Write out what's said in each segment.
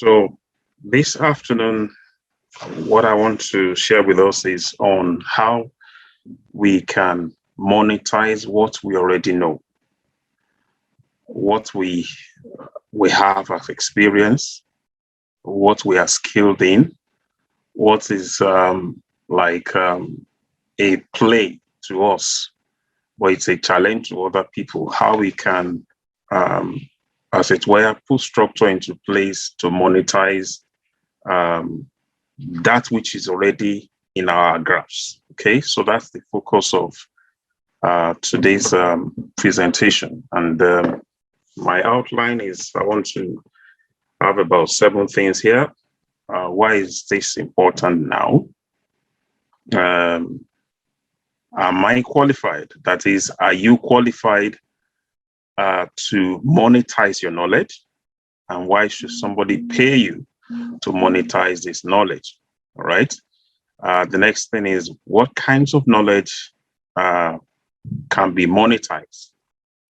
So this afternoon, what I want to share with us is on how we can monetize what we already know, what we have as experience, what we are skilled in, what is a play to us, but it's a challenge to other people, how we can, um, as it were, put structure into place to monetize um, that which is already in our graphs. Okay, so that's the focus of today's presentation. And my outline is I want to have about 7 things here. Why is this important now? Am I qualified? That is, are you qualified to monetize your knowledge? And why should somebody pay you to monetize this knowledge? All right. The next thing is what kinds of knowledge can be monetized?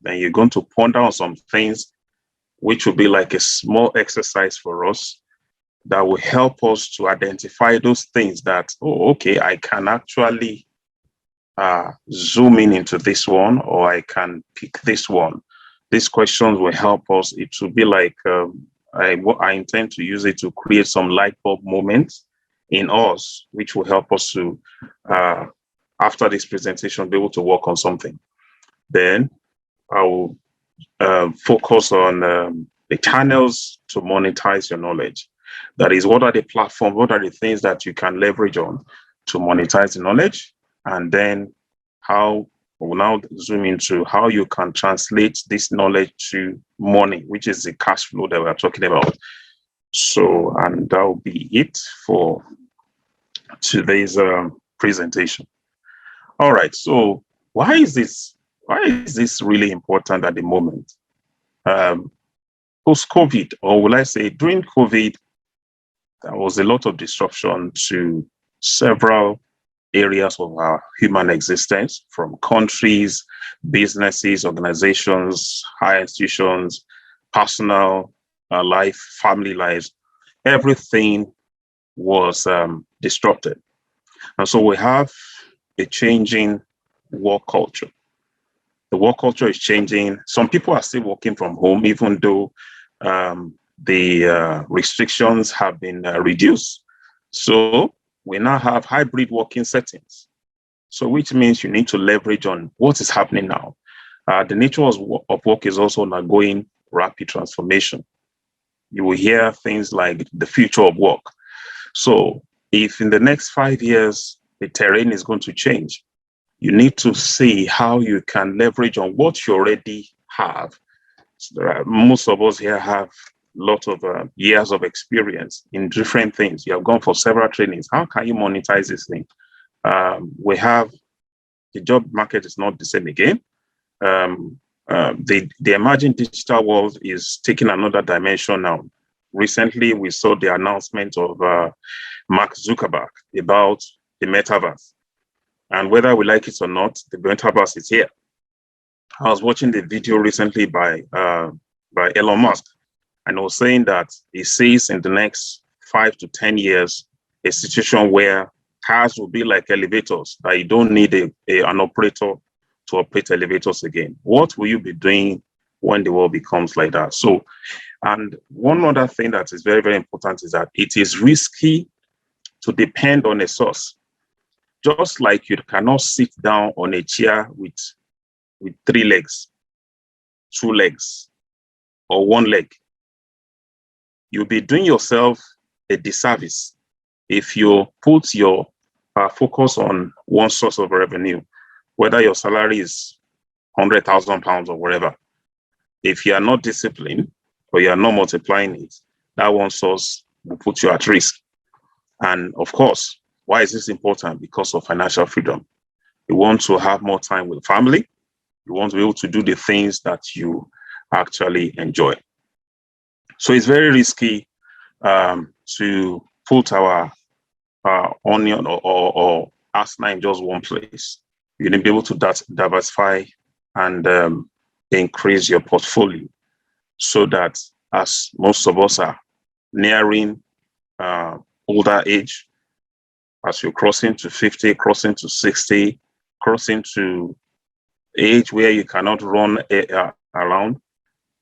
Then you're going to ponder on some things, which will be like a small exercise for us that will help us to identify those things that, oh, okay, I can actually zoom in into this one, or I can pick this one. These questions will help us. It will be like I intend to use it to create some light bulb moments in us, which will help us to, after this presentation, be able to work on something. Then I will focus on the channels to monetize your knowledge. That is, what are the platforms, what are the things that you can leverage on to monetize the knowledge? And then how we'll now zoom into how you can translate this knowledge to money, which is the cash flow that we're talking about. So, and that will be it for today's presentation. All right. So why is this really important at the moment? Post-COVID, or will I say during COVID, there was a lot of disruption to several areas of our human existence, from countries, businesses, organizations, higher institutions, personal life, family lives. Everything was disrupted. And so we have a changing work culture. The work culture is changing. Some people are still working from home, even though the restrictions have been reduced. So we now have hybrid working settings. So which means you need to leverage on what is happening now. The nature of work is also undergoing rapid transformation. You will hear things like the future of work. So if in the next 5 years, the terrain is going to change, you need to see how you can leverage on what you already have. So most of us here have a lot of years of experience in different things. You have gone for several trainings. How can you monetize this thing? We have the job market is not the same again. The emerging digital world is taking another dimension now. Recently, we saw the announcement of Mark Zuckerberg about the metaverse. And whether we like it or not, the metaverse is here. I was watching the video recently by Elon Musk, and he was saying that he sees in the next 5 to 10 years a situation where cars will be like elevators, that you don't need an operator to operate elevators again. What will you be doing when the world becomes like that? So, and one other thing that is very, very important is that it is risky to depend on a source. Just like you cannot sit down on a chair with 3 legs, 2 legs, or 1 leg. You'll be doing yourself a disservice if you put your focus on one source of revenue, whether your salary is £100,000 or whatever. If you are not disciplined or you are not multiplying it, that one source will put you at risk. And of course, why is this important? Because of financial freedom. You want to have more time with family. You want to be able to do the things that you actually enjoy. So it's very risky to put our onion or arsenal in just one place. You need to be able to diversify and increase your portfolio so that, as most of us are nearing older age, as you're crossing to 50, crossing to 60, crossing to age where you cannot run around,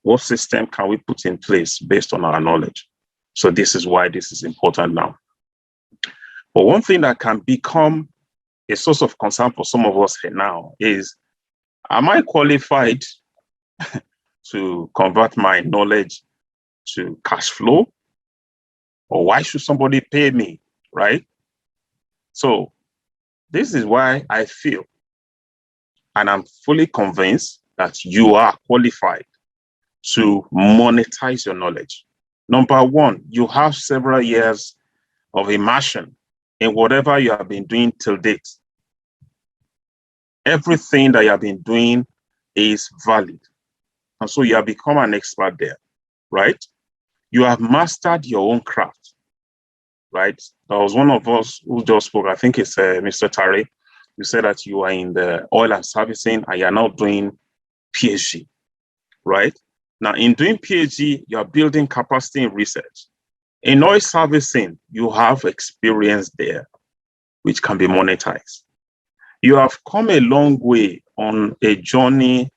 what system can we put in place based on our knowledge? So this is why this is important now. But one thing that can become a source of concern for some of us here now is, am I qualified to convert my knowledge to cash flow? Or why should somebody pay me, right? So this is why I feel, and I'm fully convinced, that you are qualified to monetize your knowledge. Number one, you have several years of immersion in whatever you have been doing till date. Everything that you have been doing is valid. And so you have become an expert there, right? You have mastered your own craft, right? There was one of us who just spoke, I think it's Mr. Tare. You said that you are in the oil and servicing and you're now doing PhD, right? Now, in doing PhD, you're building capacity in research. In oil servicing, you have experience there, which can be monetized. You have come a long way on a journey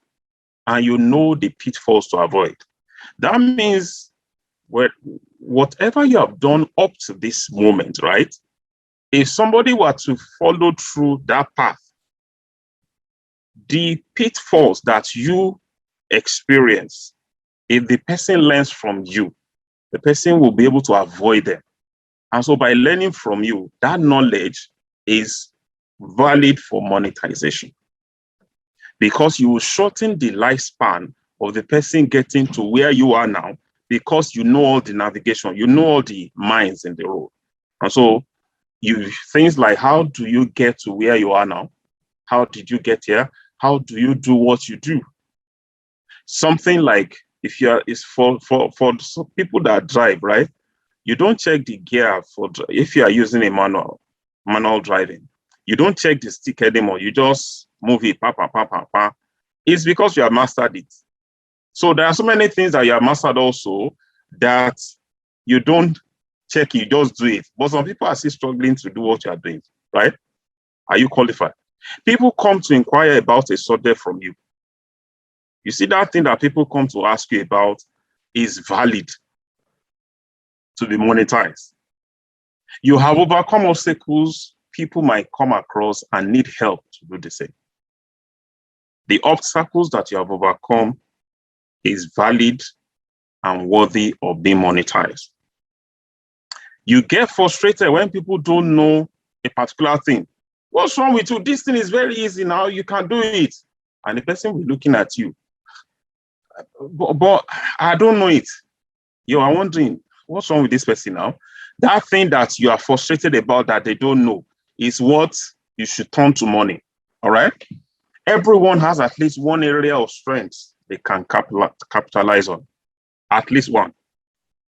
and you know the pitfalls to avoid. That means whatever you have done up to this moment, right? If somebody were to follow through that path, the pitfalls that you experience, if the person learns from you, the person will be able to avoid them. And so by learning from you, that knowledge is valid for monetization, because you will shorten the lifespan of the person getting to where you are now, because you know all the navigation, you know all the mines in the road. And so things like, how do you get to where you are now? How did you get here? How do you do what you do? Something like, it's for some people that drive, right? You don't check the gear if you are using a manual driving. You don't check the stick anymore. You just move it, pa, pa, pa, pa, pa. It's because you have mastered it. So there are so many things that you have mastered also that you don't check, you just do it. But some people are still struggling to do what you are doing, right? Are you qualified? People come to inquire about a subject from you. You see, that thing that people come to ask you about is valid to be monetized. You have overcome obstacles people might come across and need help to do the same. The obstacles that you have overcome is valid and worthy of being monetized. You get frustrated when people don't know a particular thing. What's wrong with you? This thing is very easy now. You can do it. And the person will be looking at you. But I don't know it. You are wondering, what's wrong with this person now? That thing that you are frustrated about that they don't know is what you should turn to money. All right? Everyone has at least one area of strength they can capitalize on. At least one.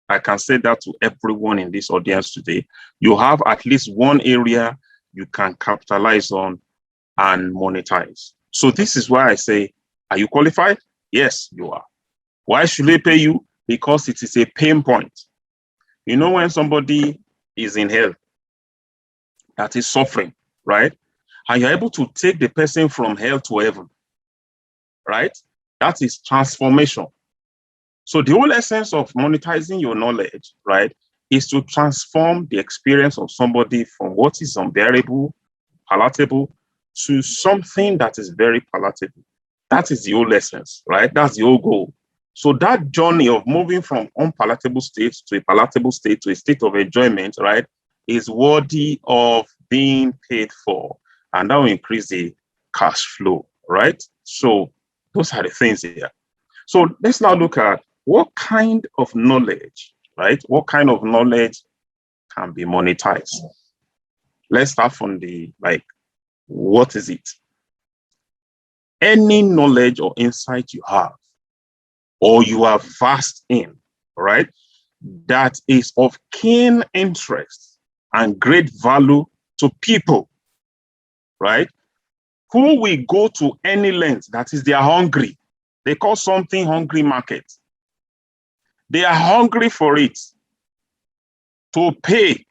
I can say that to everyone in this audience today. You have at least one area you can capitalize on and monetize. So this is why I say, are you qualified? Yes, you are. Why should they pay you? Because it is a pain point. You know, when somebody is in hell, that is suffering, right? And you're able to take the person from hell to heaven, right? That is transformation. So the whole essence of monetizing your knowledge, right, is to transform the experience of somebody from what is unbearable, palatable, to something that is very palatable. That is the whole essence, right? That's the whole goal. So that journey of moving from unpalatable state to a palatable state to a state of enjoyment, right, is worthy of being paid for. And that will increase the cash flow, right? So those are the things here. So let's now look at what kind of knowledge, right? What kind of knowledge can be monetized? Let's start from what is it? Any knowledge or insight you have, or you are vast in, right, that is of keen interest and great value to people, right, who will go to any length, that is, they are hungry. They call something hungry market. They are hungry for it. To pay,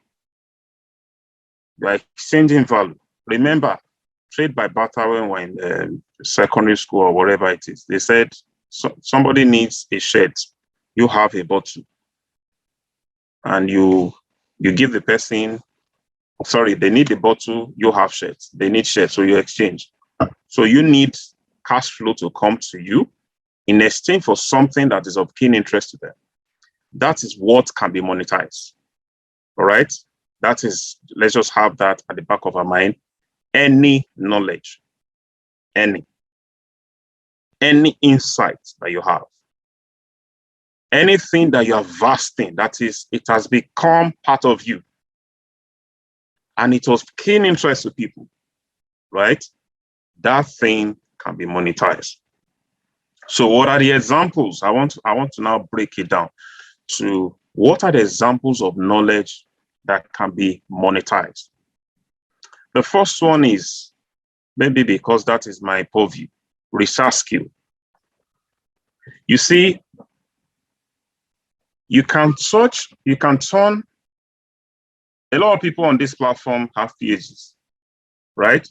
you are exchanging value. Remember, trade by barter when we're in secondary school or whatever it is. They said somebody needs a shirt, you have a bottle, and you give the person, sorry, they need the bottle, you have shirts. They need shirts, so you exchange. So you need cash flow to come to you in exchange for something that is of keen interest to them. That is what can be monetized. All right? That is, let's just have that at the back of our mind. Any knowledge, any insight that you have, anything that you are vasting, that is, it has become part of you, and it was keen interest to people, right? That thing can be monetized. So what are the examples? I want to now break it down to what are the examples of knowledge that can be monetized. The first one is, maybe because that is my purview, research skill. You see, you can turn, a lot of people on this platform have PhDs, right?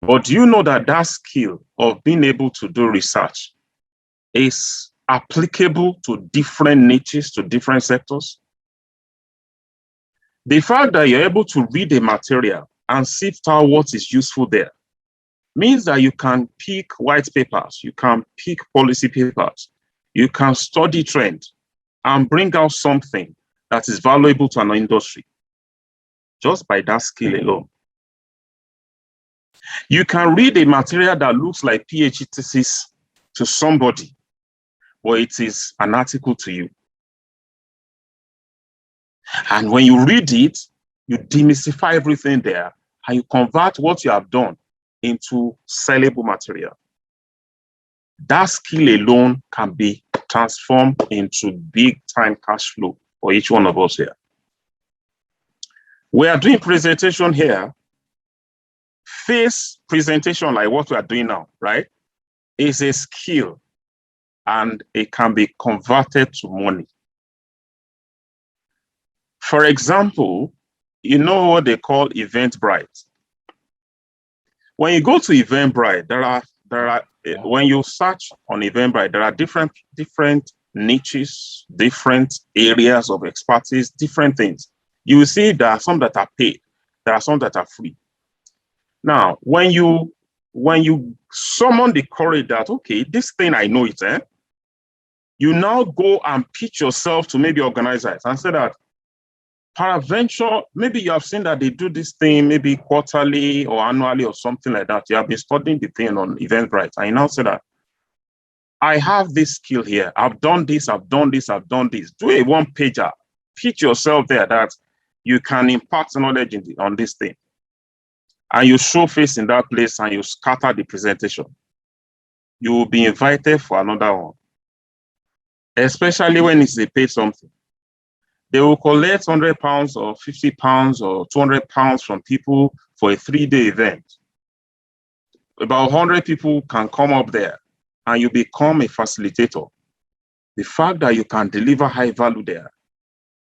But do you know that that skill of being able to do research is applicable to different niches, to different sectors? The fact that you're able to read a material and sift out what is useful there means that you can pick white papers, you can pick policy papers, you can study trends and bring out something that is valuable to an industry just by that skill alone. You can read a material that looks like PhD thesis to somebody, but it is an article to you. And when you read it, you demystify everything there and you convert what you have done into sellable material. That skill alone can be transformed into big time cash flow for each one of us here. We are doing presentation here. Face presentation like what we are doing now, right, is a skill and it can be converted to money. For example, you know what they call Eventbrite. When you go to Eventbrite, there are when you search on Eventbrite, there are different niches, different areas of expertise, different things. You will see there are some that are paid, there are some that are free. Now, when you summon the courage that, okay, this thing I know it, you now go and pitch yourself to maybe organizers and say that, peradventure, maybe you have seen that they do this thing maybe quarterly or annually or something like that. You have been studying the thing on Eventbrite, and you now say that, I have this skill here. I've done this, I've done this, I've done this. Do a one-pager. Pitch yourself there that you can impact knowledge on this thing. And you show face in that place and you scatter the presentation. You will be invited for another one. Especially when it's a paid something. They will collect £100 or £50 or £200 from people for a 3-day event. About 100 people can come up there and you become a facilitator. The fact that you can deliver high value there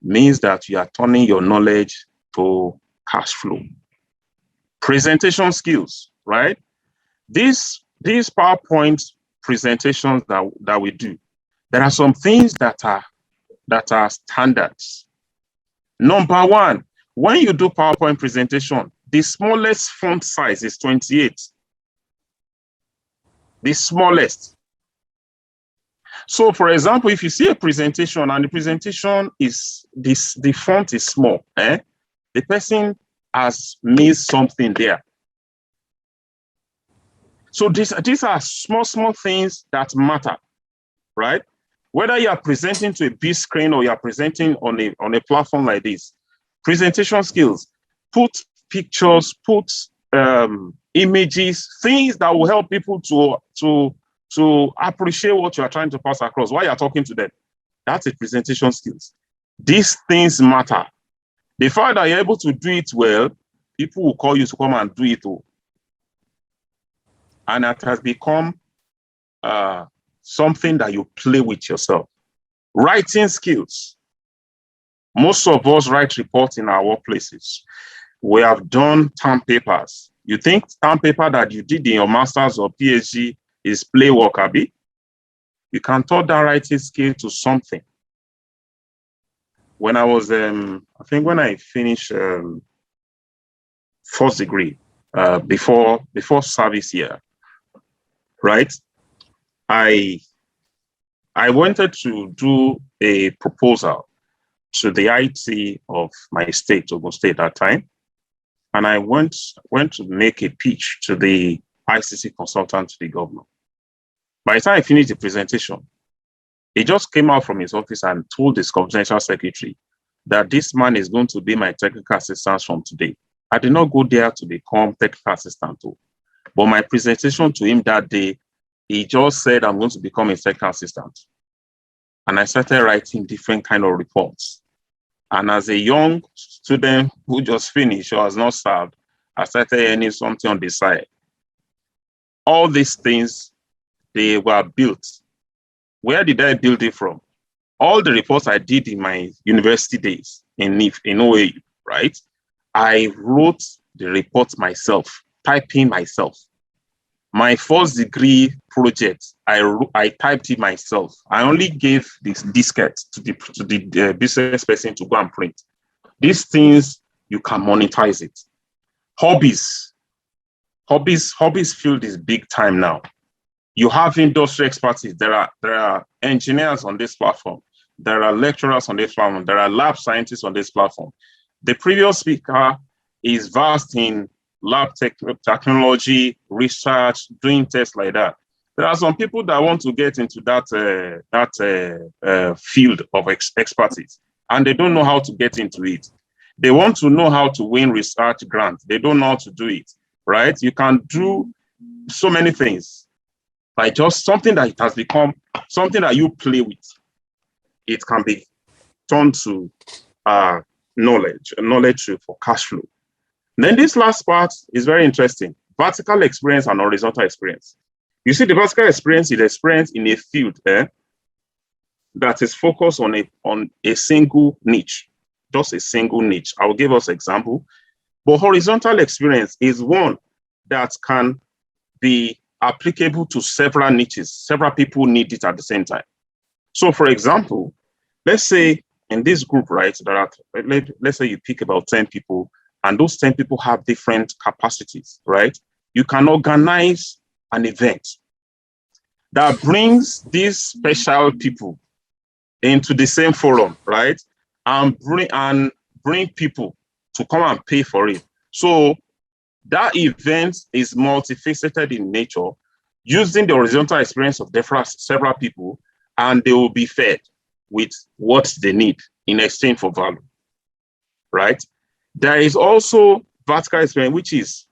means that you are turning your knowledge to cash flow. Presentation skills, right? These PowerPoint presentations that we do, there are some things that are standards. Number one, when you do PowerPoint presentation, the smallest font size is 28. The smallest. So for example, if you see a presentation and the presentation is the font is small, the person has missed something there. So these are small things that matter, right? Whether you are presenting to a big screen or you are presenting on a platform like this, presentation skills, put pictures, put images, things that will help people to appreciate what you are trying to pass across while you are talking to them. That's a presentation skills. These things matter. The fact that you're able to do it well, people will call you to come and do it all. And it has become something that you play with yourself. Writing skills. Most of us write reports in our workplaces. We have done term papers. You think term paper that you did in your master's or PhD is play work, Abi? You can turn that writing skill to something. When I was, I think when I finished first degree, before service year, right? I wanted to do a proposal to the IT of my state, Ogun State, at that time. And I went to make a pitch to the ICC consultant to the governor. By the time I finished the presentation, he just came out from his office and told his confidential secretary that this man is going to be my technical assistant from today. I did not go there to become technical assistant too. But my presentation to him that day, he just said, I'm going to become a technical assistant. And I started writing different kind of reports. And as a young student who just finished or has not served, I started earning something on the side. All these things, they were built. Where did I build it from? All the reports I did in my university days in OAU, right? I wrote the reports myself, typing myself. My first degree project, I typed it myself. I only gave this diskette to the business person to go and print. These things, you can monetize it. Hobbies field is big time now. You have industry expertise. There are engineers on this platform. There are lecturers on this platform. There are lab scientists on this platform. The previous speaker is vast in lab technology, research, doing tests like that. There are some people that want to get into that field of expertise, and they don't know how to get into it. They want to know how to win research grants. They don't know how to do it, right? You can do so many things by just something that it has become something that you play with. It can be turned to knowledge for cash flow. Then this last part is very interesting. Vertical experience and horizontal experience. You see, the vertical experience is experience in a field that is focused on a single niche, just a single niche. I will give us an example. But horizontal experience is one that can be applicable to several niches. Several people need it at the same time. So, for example, let's say in this group, right, let's say you pick about 10 people, and those 10 people have different capacities, right? You can organize an event that brings these special people into the same forum, right? And bring people to come and pay for it. So that event is multifaceted in nature, using the horizontal experience of several people, and they will be fed with what they need in exchange for value, right? There is also vertical experience, which is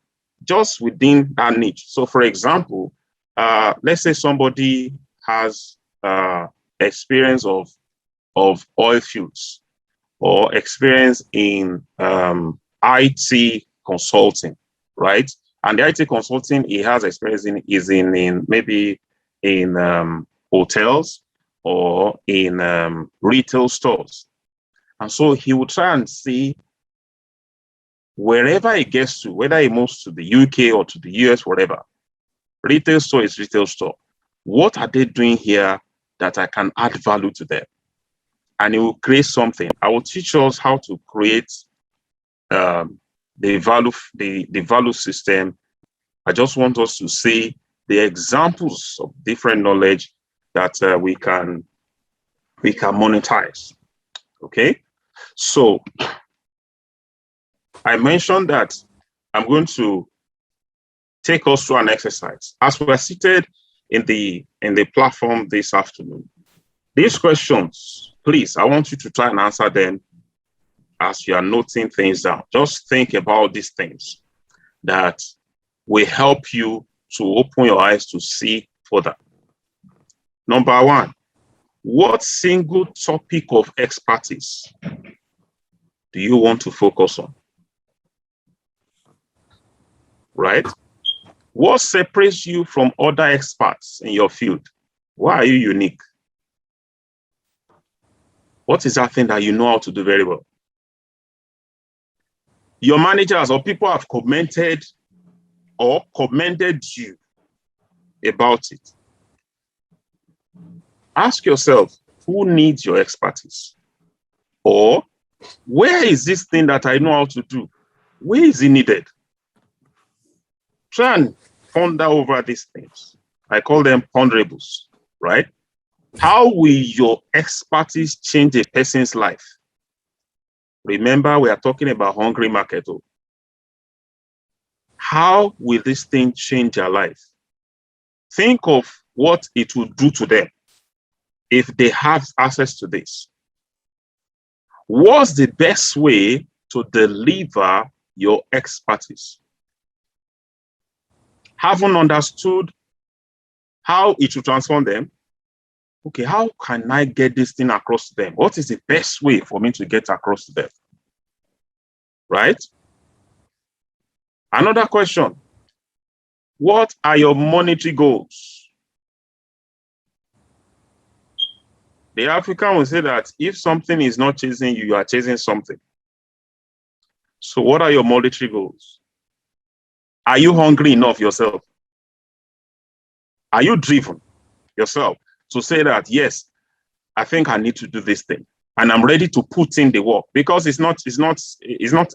just within that niche. So, for example, let's say somebody has experience of oil fields or experience in IT consulting, right? And the IT consulting he has experience in is in maybe in hotels or in retail stores. And so he will try and see wherever he gets to, whether he moves to the UK or to the US, whatever, retail store is retail store. What are they doing here that I can add value to them? And it will create something. I will teach us how to create the value system. I just want us to see the examples of different knowledge that we can monetize. Okay, so I mentioned that I'm going to take us through an exercise as we are seated in the platform this afternoon. These questions, please, I want you to try and answer them as you are noting things down. Just think about these things that will help you to open your eyes to see further. Number one, what single topic of expertise do you want to focus on? Right? What separates you from other experts in your field? Why are you unique? What is that thing that you know how to do very well? Your managers or people have commented or commended you about it. Ask yourself, who needs your expertise? Or where is this thing that I know how to do? Where is it needed? Try and ponder over these things. I call them ponderables, right? How will your expertise change a person's life? Remember, we are talking about hungry market. How will this thing change your life? Think of what it will do to them if they have access to this. What's the best way to deliver your expertise? Haven't understood how it will transform them. Okay, how can I get this thing across to them? What is the best way for me to get across to them? Right? Another question. What are your monetary goals? The African will say that if something is not chasing you, you are chasing something. So what are your monetary goals? Are you hungry enough yourself? Are you driven yourself to say that, yes, I think I need to do this thing and I'm ready to put in the work? Because it's not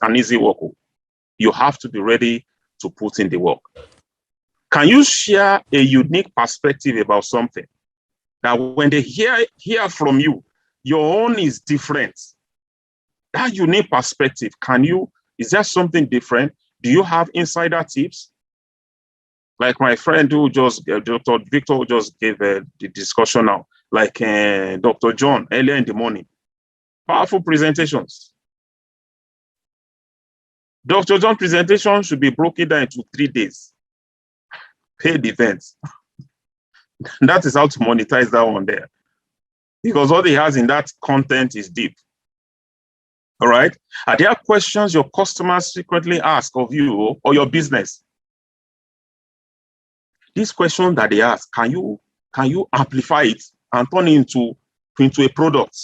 an easy work. You have to be ready to put in the work. Can you share a unique perspective about something that when they hear from you, your own is different? That unique perspective, is there something different? Do you have insider tips? Like my friend who just, Dr. Victor, who just gave the discussion now, like Dr. John earlier in the morning. Powerful presentations. Dr. John presentation should be broken down into 3 days. Paid events. That is how to monetize that one there. Because what he has in that content is deep. All right. Are there questions your customers secretly ask of you or your business? These questions that they ask, can you amplify it and turn it into a product,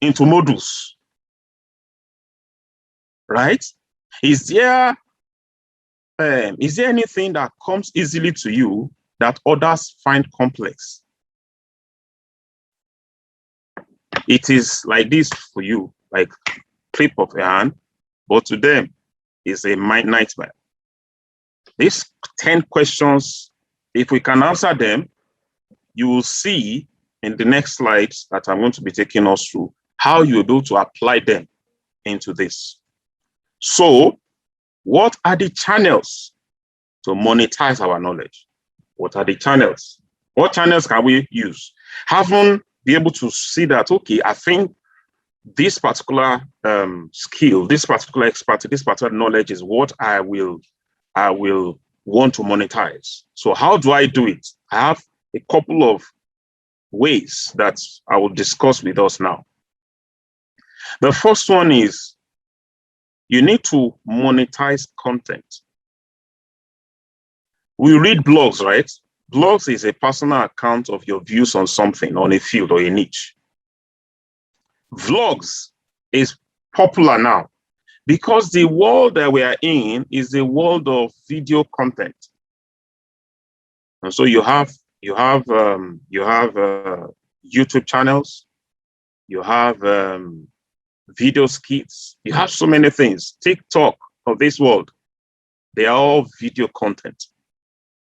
into modules? Right? Is there anything that comes easily to you that others find complex? It is like this for you, like clip of a hand, but to them, it's a nightmare. These 10 questions, if we can answer them, you will see in the next slides that I'm going to be taking us through how you're able to apply them into this. So, what are the channels to monetize our knowledge? What are the channels? What channels can we use? Haven't be able to see that, okay, I think this particular skill, this particular expertise, this particular knowledge is what I will want to monetize. So how do I do it? I have a couple of ways that I will discuss with us now. The first one is you need to monetize content. We read blogs, right? Blogs is a personal account of your views on something, on a field or a niche. Vlogs is popular now because the world that we are in is the world of video content. And so you have YouTube channels, you have video skits, you have so many things. TikTok of this world, they are all video content.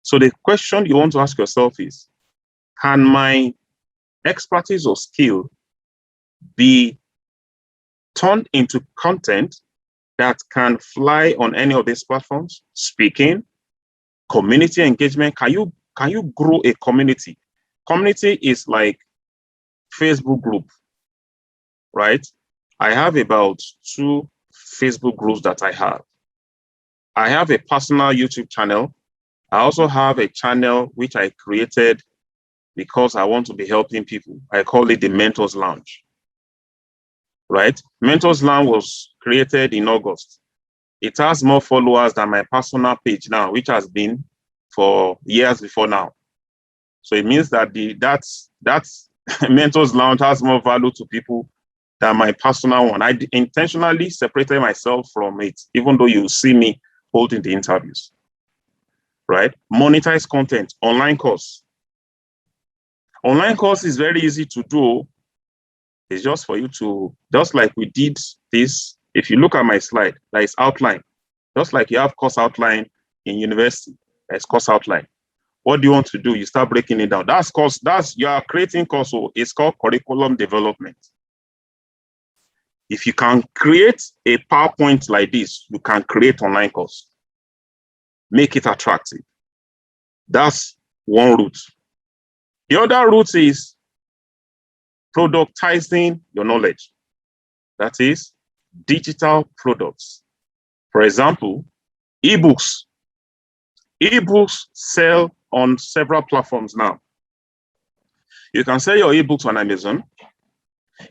So the question you want to ask yourself is, can my expertise or skill be turned into content that can fly on any of these platforms? Speaking, community engagement. Can you grow a community? Community is like Facebook group, right? I have about 2 Facebook groups that I have. I have a personal YouTube channel. I also have a channel which I created because I want to be helping people. I call it the Mentors Lounge, right? Mentors Lounge was created in August. It has more followers than my personal page now, which has been for years before now. So it means that Mentors Lounge has more value to people than my personal one. I intentionally separated myself from it, even though you see me holding the interviews, right? Monetize content, online course. Online course is very easy to do. It's just for you to, just like we did this. If you look at my slide, that is outline. Just like you have course outline in university, there's course outline. What do you want to do? You start breaking it down. That's course, you are creating course, so it's called curriculum development. If you can create a PowerPoint like this, you can create online course. Make it attractive. That's one route. The other route is productizing your knowledge. That is digital products. For example, ebooks. Ebooks sell on several platforms now. You can sell your ebooks on Amazon.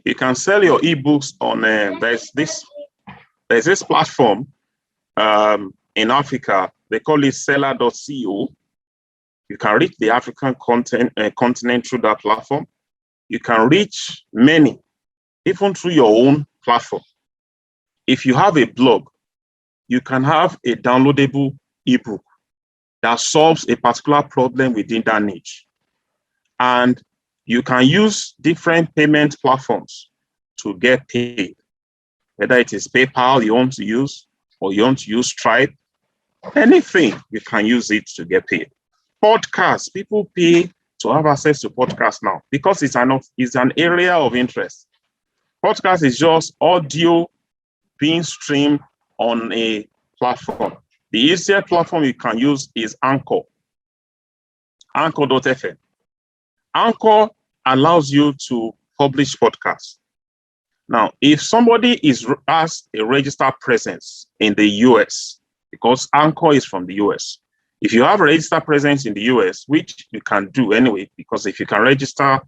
You can sell your ebooks on there's this platform in Africa. They call it seller.co. You can reach the African continent through that platform. You can reach many, even through your own platform. If you have a blog, you can have a downloadable ebook that solves a particular problem within that niche. And you can use different payment platforms to get paid. Whether it is PayPal you want to use, or you want to use Stripe, anything, you can use it to get paid. Podcasts, people pay to have access to podcasts now because it's an area of interest. Podcast is just audio being streamed on a platform. The easiest platform you can use is Anchor, Anchor.fm. Anchor allows you to publish podcasts. Now, if somebody has a registered presence in the US, because Anchor is from the US, if you have a registered presence in the US, which you can do anyway, because if you can register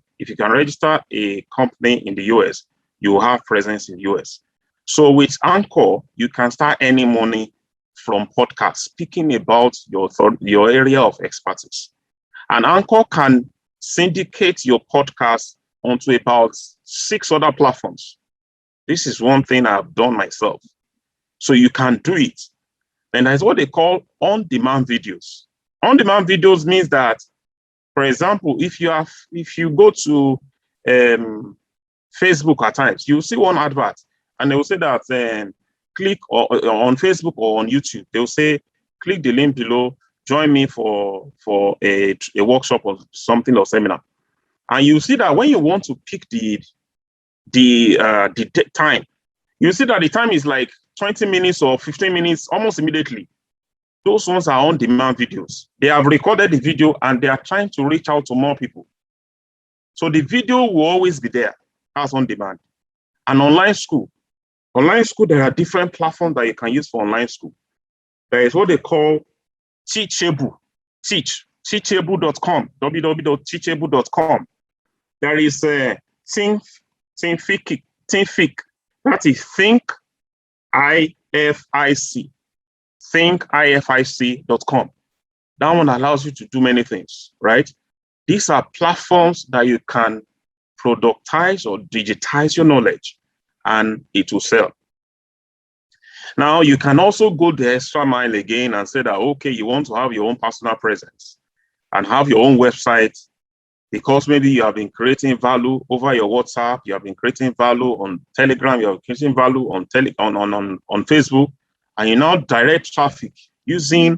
a company in the US, you will have presence in the US. So with Anchor, you can start earning money from podcasts, speaking about your area of expertise. And Anchor can syndicate your podcast onto about 6 other platforms. This is one thing I've done myself. So you can do it. And that's what they call on-demand videos. On-demand videos means that, for example, if you go to Facebook at times, you'll see one advert and they will say that click on Facebook or on YouTube. They'll say, click the link below, join me for a workshop or something or seminar. And you see that when you want to pick the time, you see that the time is like 20 minutes or 15 minutes almost immediately. Those ones are on-demand videos. They have recorded the video and they are trying to reach out to more people. So the video will always be there as on demand. An online school. Online school, there are different platforms that you can use for online school. There is what they call Teachable. Teachable.com, www.teachable.com. There is Thinkific. That is Thinkific.com. That one allows you to do many things, right? These are platforms that you can productize or digitize your knowledge and it will sell. Now, you can also go the extra mile again and say that, okay, you want to have your own personal presence and have your own website because maybe you have been creating value over your WhatsApp, you have been creating value on Telegram, you have been creating value on Facebook, and you now direct traffic using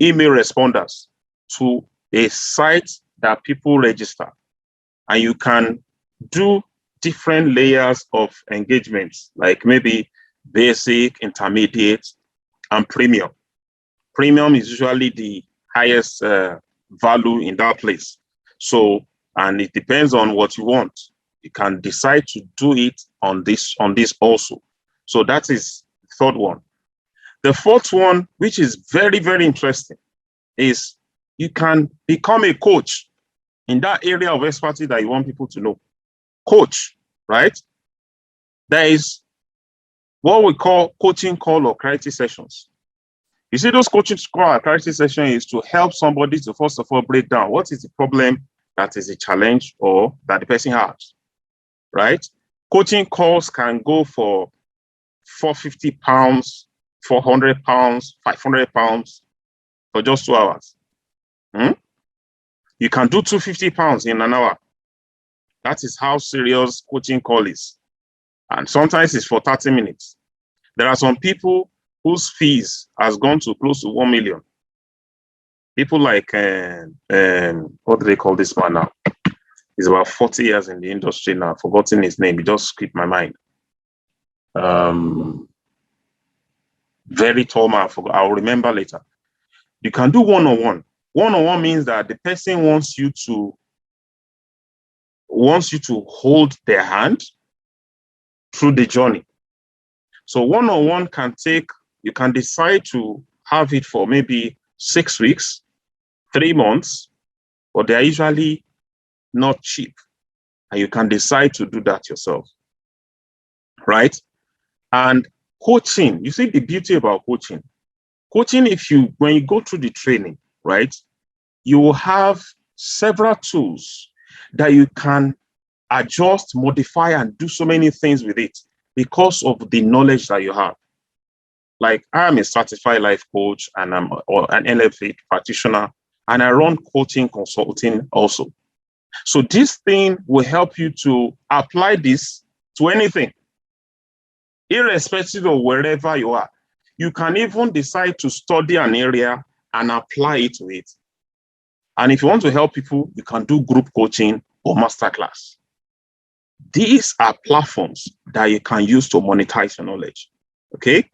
email responders to a site that people register. And you can do different layers of engagements, like maybe basic, intermediate, and premium. Premium is usually the highest value in that place. So, and it depends on what you want. You can decide to do it on this also. So that is the third one. The fourth one, which is very, very interesting, is you can become a coach in that area of expertise that you want people to know. Coach, right? There is what we call coaching call or clarity sessions. You see, those coaching call or clarity sessions is to help somebody to first of all break down what is the problem that is a challenge or that the person has, right? Coaching calls can go for £450, £400, £500 for just 2 hours. You can do £250 in an hour. That is how serious coaching call is. And sometimes it's for 30 minutes. There are some people whose fees has gone to close to 1 million. People like, what do they call this man now? He's about 40 years in the industry now. I've forgotten his name. It just skipped my mind. Very tall man. I'll remember later. You can do one-on-one. One-on-one means that the person wants you to hold their hand through the journey. So one-on-one can take, you can decide to have it for maybe 6 weeks, 3 months, but they are usually not cheap. And you can decide to do that yourself, right? And coaching, you see the beauty about coaching. Coaching, when you go through the training, right, you will have several tools that you can adjust, modify, and do so many things with it because of the knowledge that you have. Like, I am a certified life coach and I'm an LFA practitioner, and I run coaching consulting also. So this thing will help you to apply this to anything, irrespective of wherever you are. You can even decide to study an area and apply it to it. And if you want to help people, you can do group coaching or masterclass. These are platforms that you can use to monetize your knowledge. Okay.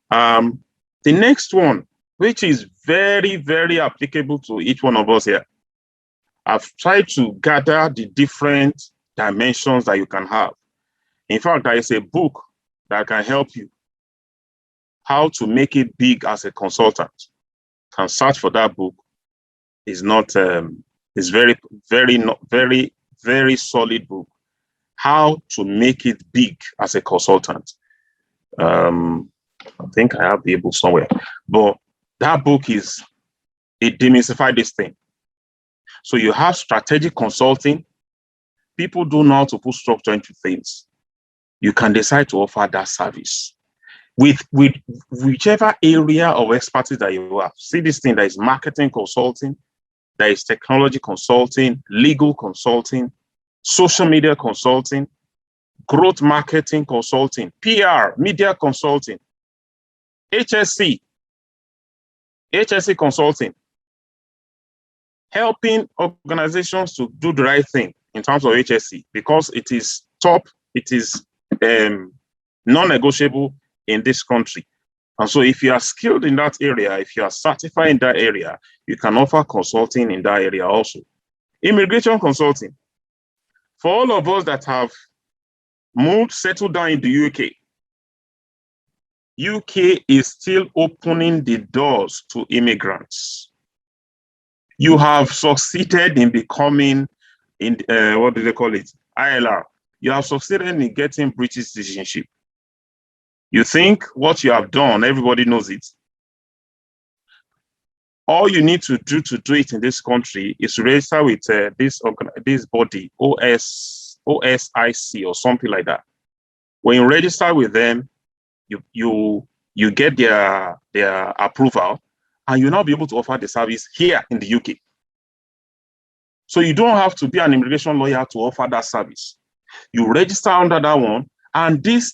The next one, which is very, very applicable to each one of us here. I've tried to gather the different dimensions that you can have. In fact, there is a book that can help you how to make it big as a consultant. You can search for that book. It's not, it's very, very, very solid book. How to make it big as a consultant. I think I have the book somewhere, but that book it demystifies this thing. So you have strategic consulting. People don't know how to put structure into things. You can decide to offer that service with whichever area of expertise that you have. See this thing, there is marketing consulting, there is technology consulting, legal consulting, social media consulting, growth marketing consulting, PR, media consulting, HSC consulting, helping organizations to do the right thing in terms of HSC, because it is top, it is non-negotiable in this country. And so if you are skilled in that area, if you are certified in that area, you can offer consulting in that area also. Immigration consulting. For all of us that have settled down in the UK is still opening the doors to immigrants. You have succeeded in becoming, what do they call it? ILR. You have succeeded in getting British citizenship. You think what you have done, everybody knows it. All you need to do it in this country is to register with this body, OSIC or something like that. When you register with them, you get their approval, and you'll now be able to offer the service here in the UK. So you don't have to be an immigration lawyer to offer that service. You register under that one, and this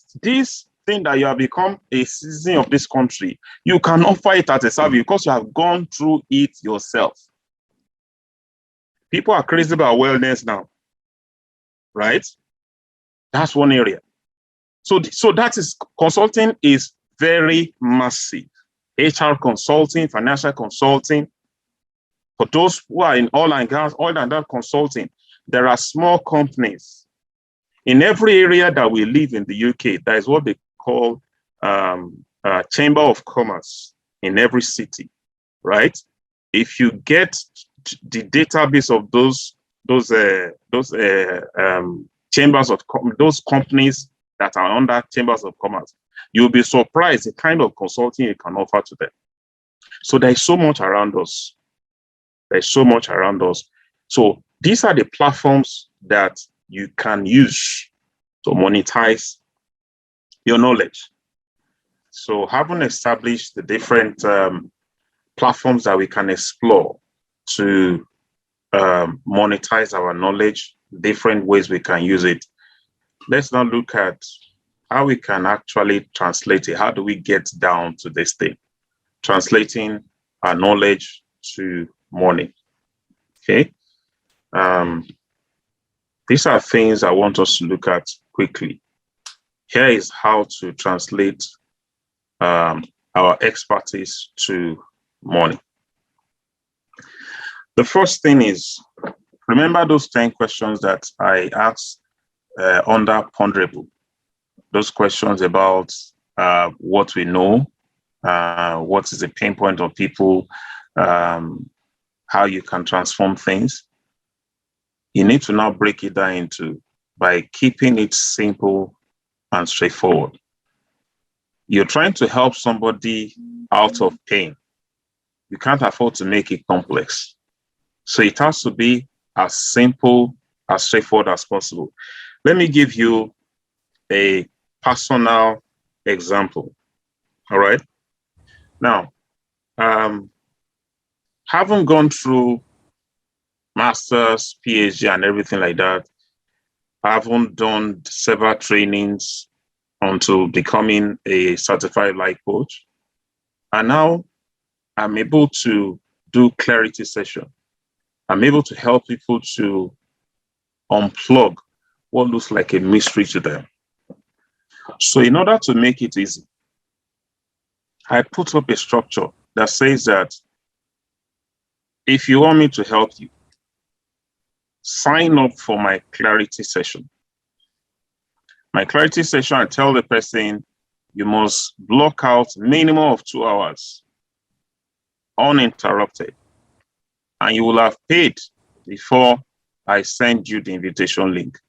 thing that you have become a citizen of this country, you can offer it as a service because you have gone through it yourself. People are crazy about wellness now, right? That's one area. So that is, consulting is very massive. HR consulting, financial consulting. For those who are in oil and gas consulting, there are small companies. In every area that we live in the UK, there is what they call Chamber of Commerce in every city, right? If you get the database of those chambers of those companies that are under Chambers of Commerce, you'll be surprised the kind of consulting you can offer to them. So there's so much around us. There's so much around us. So these are the platforms that you can use to monetize your knowledge. So having established the different platforms that we can explore to monetize our knowledge, different ways we can use it, let's now look at how we can actually translate it. How do we get down to this thing? Translating our knowledge to money. Okay. These are things I want us to look at quickly. Here is how to translate our expertise to money. The first thing is, remember those 10 questions that I asked under Ponderable. Those questions about what we know, what is the pain point of people, how you can transform things. You need to now break it down into by keeping it simple and straightforward. You're trying to help somebody out of pain. You can't afford to make it complex. So it has to be as simple, as straightforward as possible. Let me give you a personal example. All right. Now, having gone through master's, PhD, and everything like that, I haven't done several trainings until becoming a certified life coach. And now I'm able to do clarity session. I'm able to help people to unplug what looks like a mystery to them. So in order to make it easy, I put up a structure that says that if you want me to help you, sign up for my clarity session. My clarity session, I tell the person, you must block out minimum of 2 hours uninterrupted, and you will have paid before I send you the invitation link.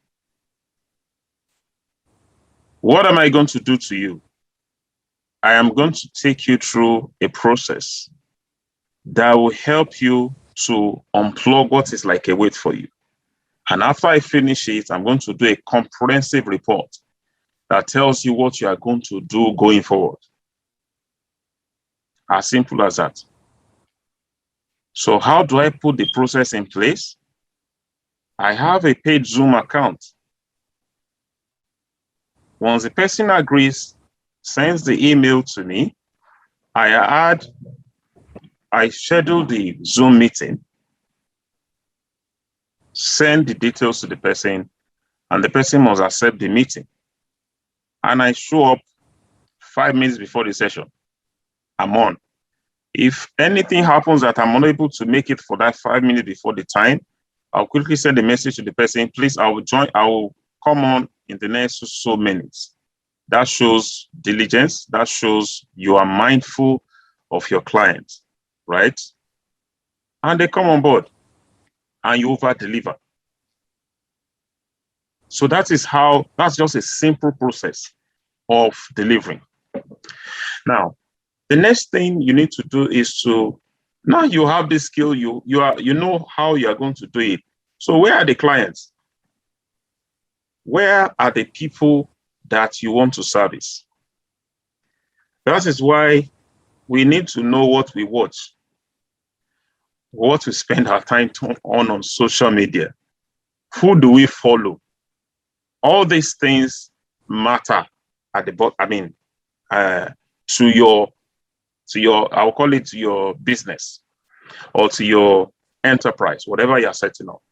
What am I going to do to you? I am going to take you through a process that will help you to unplug what is like a weight for you. And after I finish it, I'm going to do a comprehensive report that tells you what you are going to do going forward. As simple as that. So how do I put the process in place? I have a paid Zoom account. Once the person agrees, sends the email to me, I schedule the Zoom meeting, send the details to the person, and the person must accept the meeting. And I show up 5 minutes before the session. I'm on. If anything happens that I'm unable to make it for that 5 minutes before the time, I'll quickly send a message to the person, please, I will come on in the next so minutes. That shows diligence. That shows you are mindful of your client, right? And they come on board and you over deliver. So that's just a simple process of delivering. Now, the next thing you need to do is now you have this skill, you know how you are going to do it. So where are the clients? Where are the people that you want to service? That is why we need to know what we watch, what we spend our time on social media. Who do we follow? All these things matter at the bottom. To your, I'll call it to your business or to your enterprise, whatever you're setting up.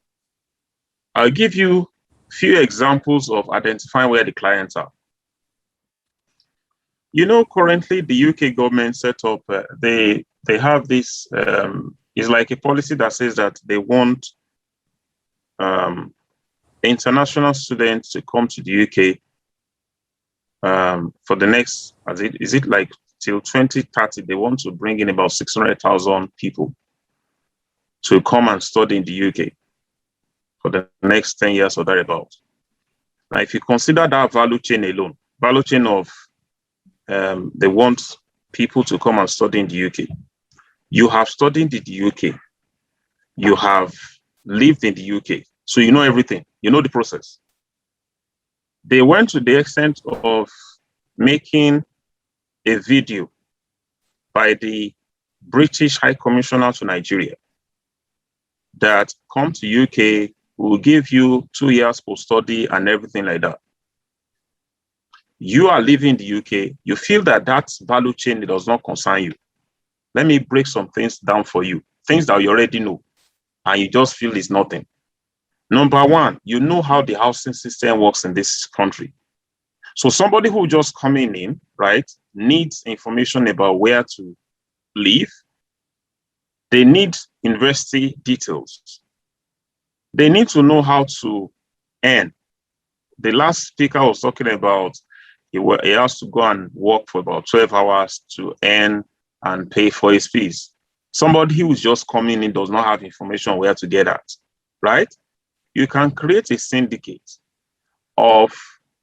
I'll give you a few examples of identifying where the clients are. Currently the UK government set up, they have this, it's like a policy that says that they want international students to come to the UK for the next, is it like till 2030, they want to bring in about 600,000 people to come and study in the UK for the next 10 years or thereabout. Now, if you consider that value chain alone, value chain of they want people to come and study in the UK. You have studied in the UK. You have lived in the UK. So you know everything, you know the process. They went to the extent of making a video by the British High Commissioner to Nigeria that come to UK, will give you 2 years post-study and everything like that. You are living in the UK, you feel that that value chain does not concern you. Let me break some things down for you, things that you already know, and you just feel it's nothing. Number one, you know how the housing system works in this country. So somebody who just coming in, right, needs information about where to live. They need university details. They need to know how to earn. The last speaker was talking about he has to go and work for about 12 hours to earn and pay for his fees. Somebody who is just coming in does not have information where to get that, right? You can create a syndicate of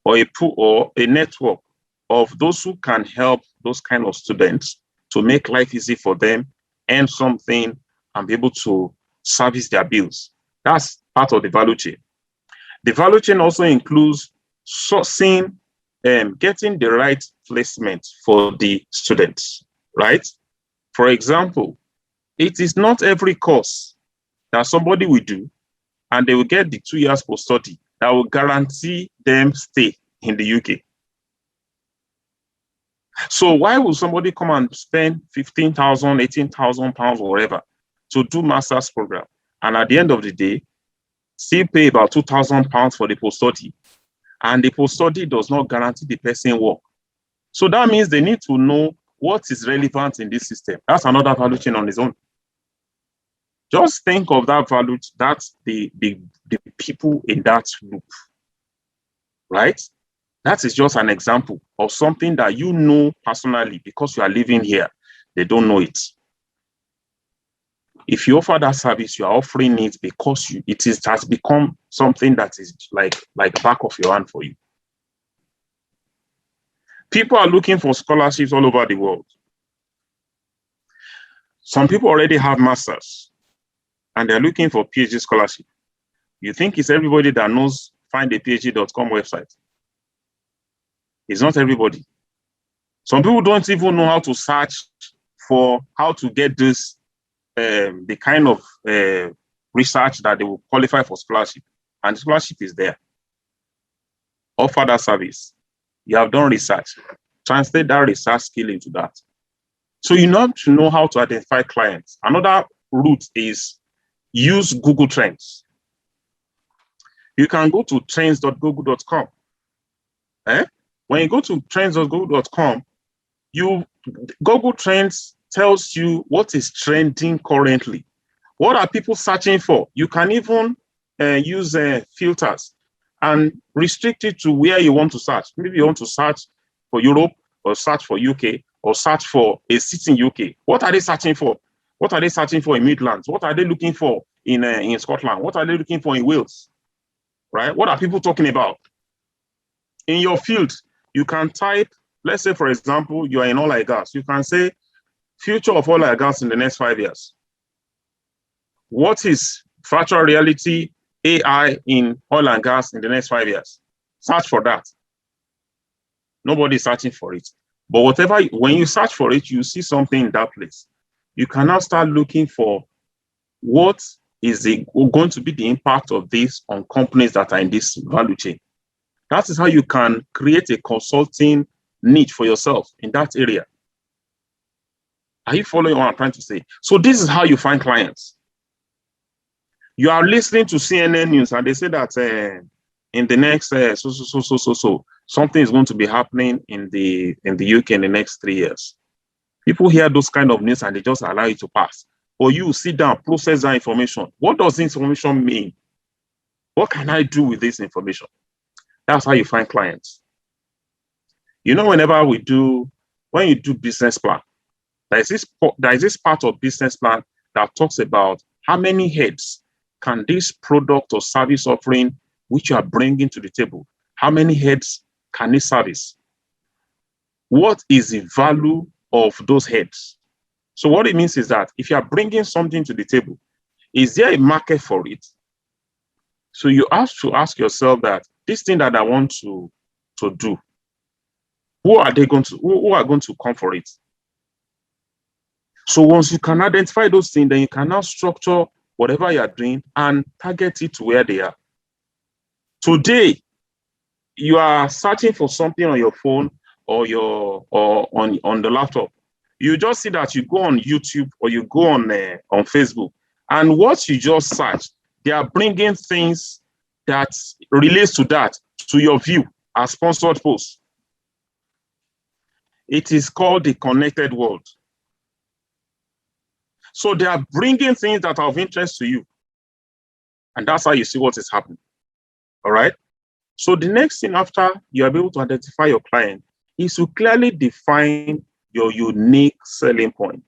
or a pool or a network of those who can help those kind of students to make life easy for them, earn something, and be able to service their bills. That's part of the value chain. The value chain also includes sourcing and getting the right placement for the students, right? For example, it is not every course that somebody will do and they will get the 2 years post-study that will guarantee them stay in the UK. So why would somebody come and spend 15,000, 18,000 pounds or whatever to do master's program, and at the end of the day, still pay about 2,000 pounds for the post-study, and the post-study does not guarantee the person work? So that means they need to know what is relevant in this system. That's another value chain on its own. Just think of that value, that's the people in that loop, right? That is just an example of something that you know personally because you are living here. They don't know it. If you offer that service, you are offering it because it has become something that is like back of your hand for you. People are looking for scholarships all over the world. Some people already have masters and they're looking for PhD scholarship. You think it's everybody that knows findaphd.com website? It's not everybody. Some people don't even know how to search for how to get this, the kind of research that they will qualify for scholarship. And scholarship is there. Offer that service. You have done research. Translate that research skill into that. So you need to know how to identify clients. Another route is use Google Trends. You can go to trends.google.com. When you go to trends.google.com, Google Trends tells you what is trending currently. What are people searching for? You can even use filters and restrict it to where you want to search. Maybe you want to search for Europe or search for UK or search for a city in UK. What are they searching for? What are they searching for in Midlands? What are they looking for in Scotland? What are they looking for in Wales? Right? What are people talking about? In your field, you can type, let's say, for example, you are in oil and gas. You can say, future of oil and gas in the next 5 years. What is virtual reality, AI in oil and gas in the next 5 years? Search for that. Nobody's searching for it. But whatever, when you search for it, you see something in that place. You can now start looking for what is going to be the impact of this on companies that are in this value chain. That is how you can create a consulting niche for yourself in that area. Are you following what I'm trying to say? So this is how you find clients. You are listening to CNN News and they say that in the next something is going to be happening in the UK in the next 3 years. People hear those kind of news and they just allow it to pass. Or you sit down, process that information. What does this information mean? What can I do with this information? That's how you find clients. You know, when you do business plan, there is this part of business plan that talks about how many heads can this product or service offering which you are bringing to the table, how many heads can it service? What is the value of those heads? So what it means is that if you are bringing something to the table, Is there a market for it? So you have to ask yourself that this thing that I want to do, who are going to come for it? So once you can identify those things, then you can now structure whatever you are doing and target it to where they are. Today, you are searching for something on your phone or on the laptop. You just see that you go on YouTube or you go on Facebook, and what you just search, they are bringing things that relates to that to your view as sponsored posts. It is called the connected world. So they are bringing things that are of interest to you, and that's how you see what is happening. All right. So the next thing after you are able to identify your client is to clearly define your unique selling point.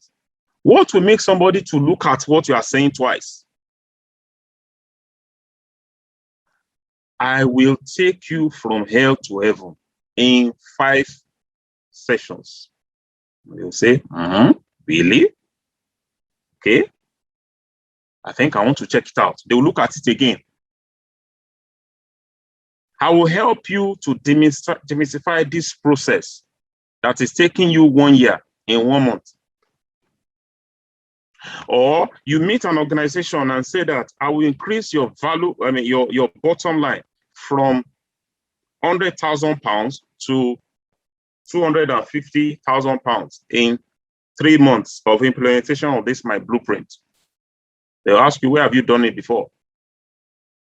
What will make somebody to look at what you are saying twice? I will take you from hell to heaven in 5 sessions. You'll say, really? Okay. I think I want to check it out. They will look at it again. I will help you to demystify this process that is taking you 1 year in 1 month. Or you meet an organization and say that I will increase your value, your bottom line from £100,000 to £250,000 in 3 months of implementation of this, my blueprint. They'll ask you, where have you done it before?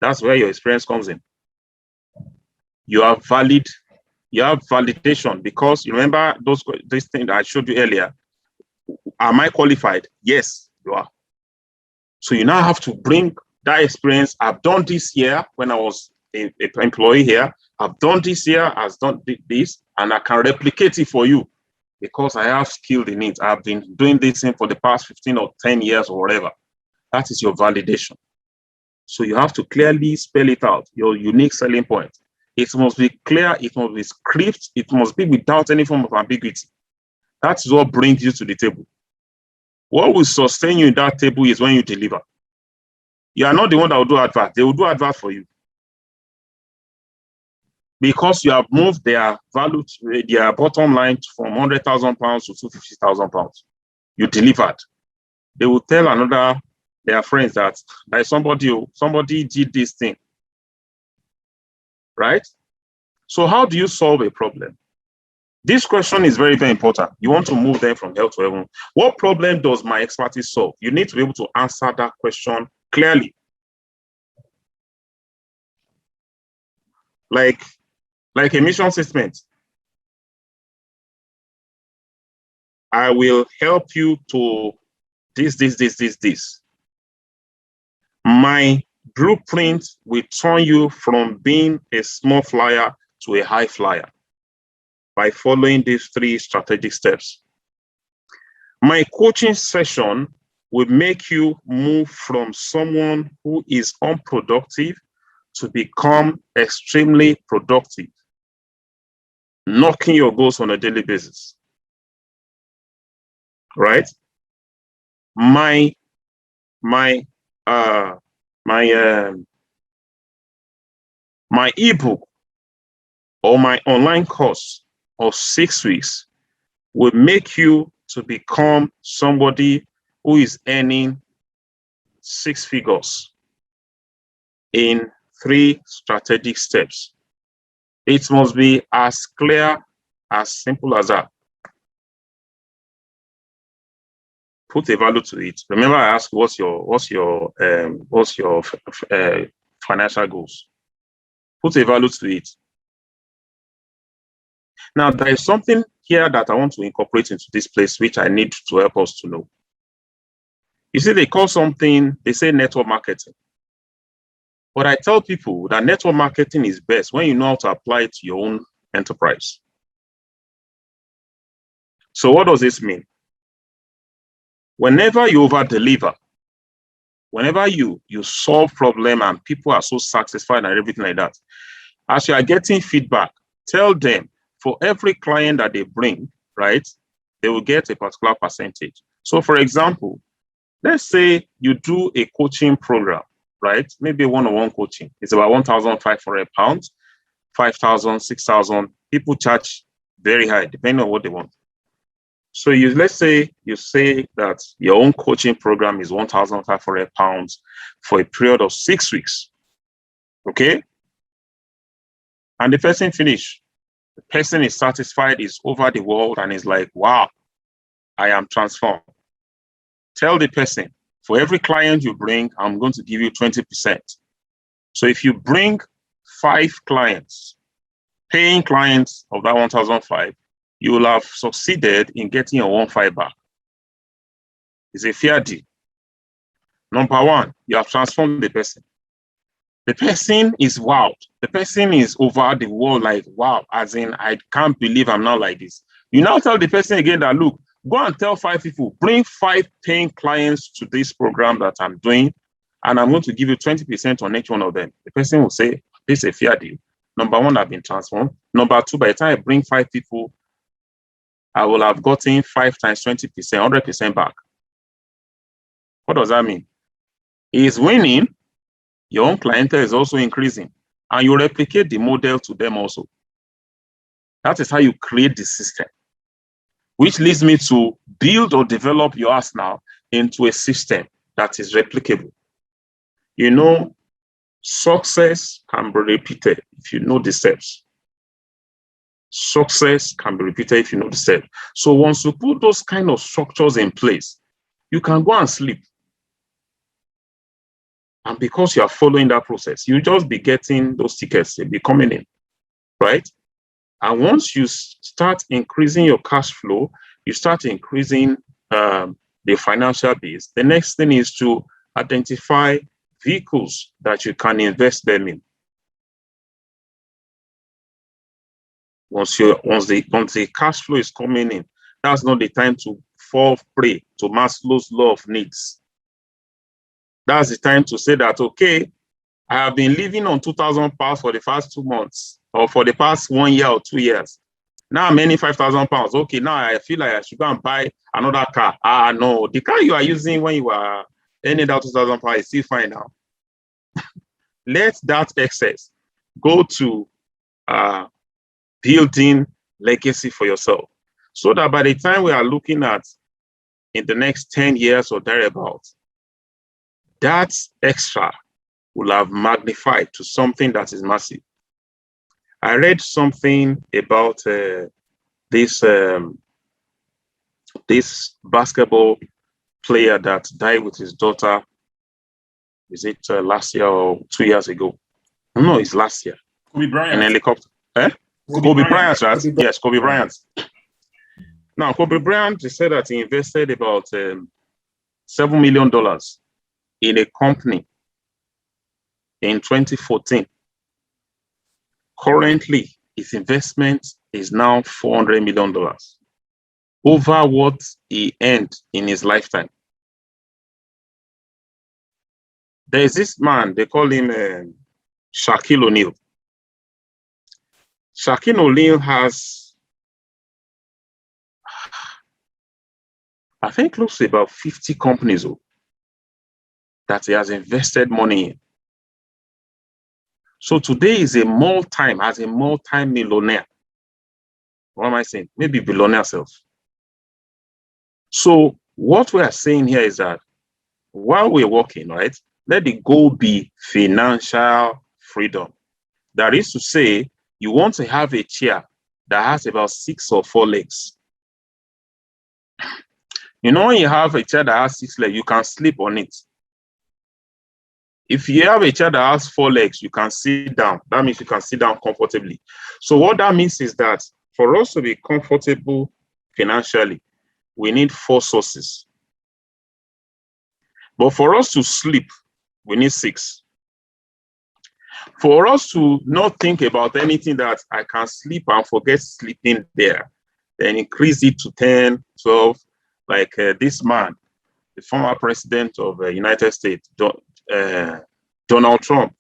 That's where your experience comes in. You have validation, because you remember this thing that I showed you earlier. Am I qualified? Yes, you are. So you now have to bring that experience. I've done this here when I was an employee here. I've done this here, I've done this, and I can replicate it for you because I have skill in it. I've been doing this thing for the past 15 or 10 years or whatever. That is your validation. So you have to clearly spell it out, your unique selling point. It must be clear, it must be scripted, it must be without any form of ambiguity. That's what brings you to the table. What will sustain you in that table is when you deliver. You are not the one that will do advert. They will do advert for you. Because you have moved their value, their bottom line from £100,000 to £250,000. You delivered. They will tell their friends that somebody did this thing. Right? So how do you solve a problem? This question is very, very important. You want to move them from hell to heaven. What problem does my expertise solve? You need to be able to answer that question clearly. Like a mission statement. I will help you to this. My blueprint will turn you from being a small flyer to a high flyer by following these 3 strategic steps. My coaching session will make you move from someone who is unproductive to become extremely productive, knocking your goals on a daily basis. Right? My ebook or my online course of 6 weeks will make you to become somebody who is earning 6 figures in 3 strategic steps. It must be as clear, as simple as that. Put a value to it. Remember, I asked, what's your financial goals? Put a value to it. Now, there is something here that I want to incorporate into this place, which I need to help us to know. You see, they say network marketing. But I tell people that network marketing is best when you know how to apply it to your own enterprise. So what does this mean? Whenever you over-deliver, whenever you solve problem and people are so satisfied and everything like that, as you are getting feedback, tell them for every client that they bring, right, they will get a particular percentage. So for example, Let's say you do a coaching program, right? Maybe one-on-one coaching. It's about £1,500, 5,000, 6,000. People charge very high, depending on what they want. So let's say you say that your own coaching program is £1,500 for a period of 6 weeks. Okay? And the person finish. The person is satisfied, is over the world, and is like, wow, I am transformed. Tell the person, for every client you bring, I'm going to give you 20%. So if you bring 5 clients, paying clients of that 1,005, you will have succeeded in getting your 1,500 back. It's a fair deal. Number one, you have transformed the person. The person is wowed. The person is over the world like, wow, as in, I can't believe I'm not like this. You now tell the person again that, look, go and tell 5 people, bring 5 paying clients to this program that I'm doing, and I'm going to give you 20% on each one of them. The person will say, this is a fair deal. Number one, I've been transformed. Number two, by the time I bring 5 people, I will have gotten 5 times 20%, 100% back. What does that mean? He is winning. Your own clientele is also increasing, and you replicate the model to them also. That is how you create the system, which leads me to build or develop your arsenal into a system that is replicable. You know, success can be repeated if you know the steps. Success can be repeated if you know the steps. So once you put those kind of structures in place, you can go and sleep. And because you are following that process, you just be getting those tickets, they'll be coming in, right? And once you start increasing your cash flow, you start increasing the financial base. The next thing is to identify vehicles that you can invest them in. Once the cash flow is coming in, that's not the time to fall prey to Maslow's law of needs. That's the time to say that, okay, I have been living on £2,000 for the past 2 months, or for the past 1 year or 2 years. Now I'm earning £5,000. Okay, now I feel like I should go and buy another car. No, the car you are using when you are earning that £2,000 is still fine now. Let that excess go to building legacy for yourself, so that by the time we are looking at in the next 10 years or thereabouts, that extra will have magnified to something that is massive. I read something about this basketball player that died with his daughter. Is it last year or 2 years ago? No, it's last year. Kobe Bryant. An helicopter. Kobe Bryant, right? Yes, Kobe Bryant. Now, Kobe Bryant said that he invested about $7 million in a company in 2014. Currently, his investment is now $400 million over what he earned in his lifetime. There is this man, they call him Shaquille O'Neal. Shaquille O'Neal has, I think, close to about 50 companies that he has invested money in. So today is a multi-millionaire. What am I saying? Maybe billionaire self. So what we are saying here is that while we're working, right, let the goal be financial freedom. That is to say, you want to have a chair that has about 6 or 4 legs. You know, when you have a chair that has 6 legs, you can sleep on it. If you have a chair that has 4 legs, you can sit down. That means you can sit down comfortably. So what that means is that for us to be comfortable financially, we need 4 sources. But for us to sleep, we need 6. For us to not think about anything that I can sleep and forget sleeping there, then increase it to 10, 12, like this man, the former president of the United States, Donald Trump.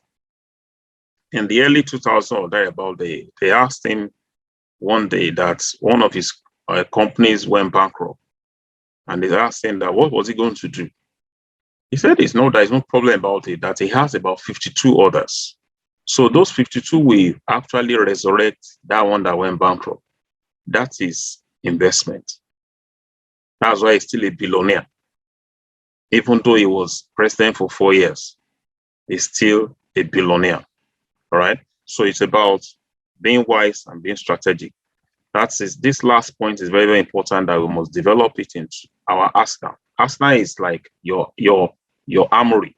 In the early 2000s or thereabout, they asked him one day that one of his companies went bankrupt. And they asked him that what was he going to do? He said there's no problem about it, that he has about 52 others. So those 52 will actually resurrect that one that went bankrupt. That is investment. That's why he's still a billionaire. Even though he was president for 4 years, he's still a billionaire. All right. So it's about being wise and being strategic. This last point is very, very important, that we must develop it into our arsenal. Arsenal is like your armory.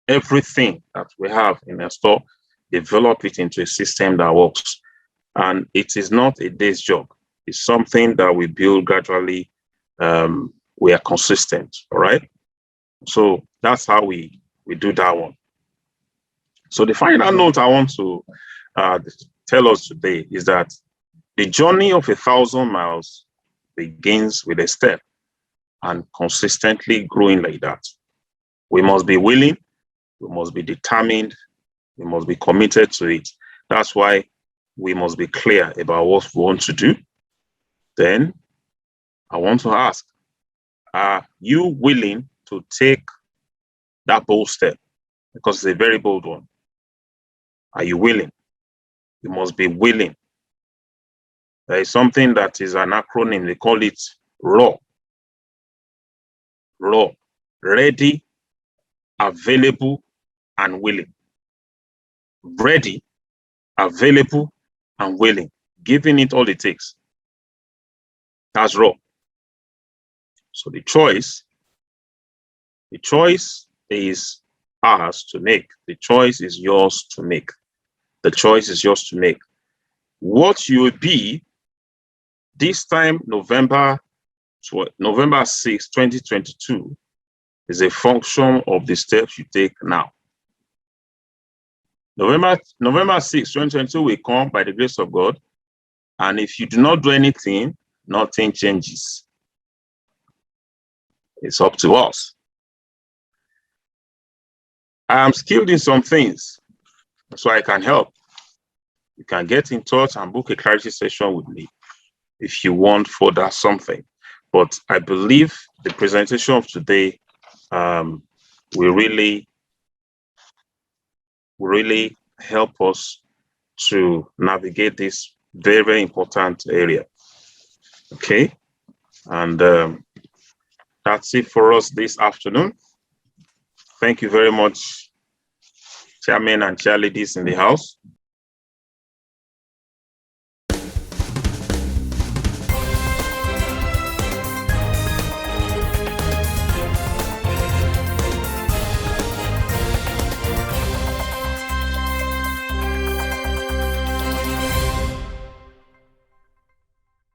Everything that we have in a store, develop it into a system that works. And it is not a day's job. It's something that we build gradually. We are consistent. All right. So that's how we do that one. So the final note I want to tell us today is that the journey of 1,000 miles begins with a step, and consistently growing like that. We must be willing, we must be determined, we must be committed to it. That's why we must be clear about what we want to do. Then I want to ask, are you willing to take that bold step? Because it's a very bold one. Are you willing? You must be willing. There is something that is an acronym, they call it RAW. RAW, ready, available, and willing. Ready, available, and willing. Giving it all it takes. That's RAW. So the choice is ours to make. The choice is yours to make. The choice is yours to make. What you will be this time, November 6, 2022, is a function of the steps you take now. November 6, 2022 will come by the grace of God. And if you do not do anything, nothing changes. It's up to us. I am skilled in some things, so I can help. You can get in touch and book a clarity session with me if you want further something. But I believe the presentation of today will really help us to navigate this very, very important area. Okay, and that's it for us this afternoon. Thank you very much, chairmen and chairladies in the house.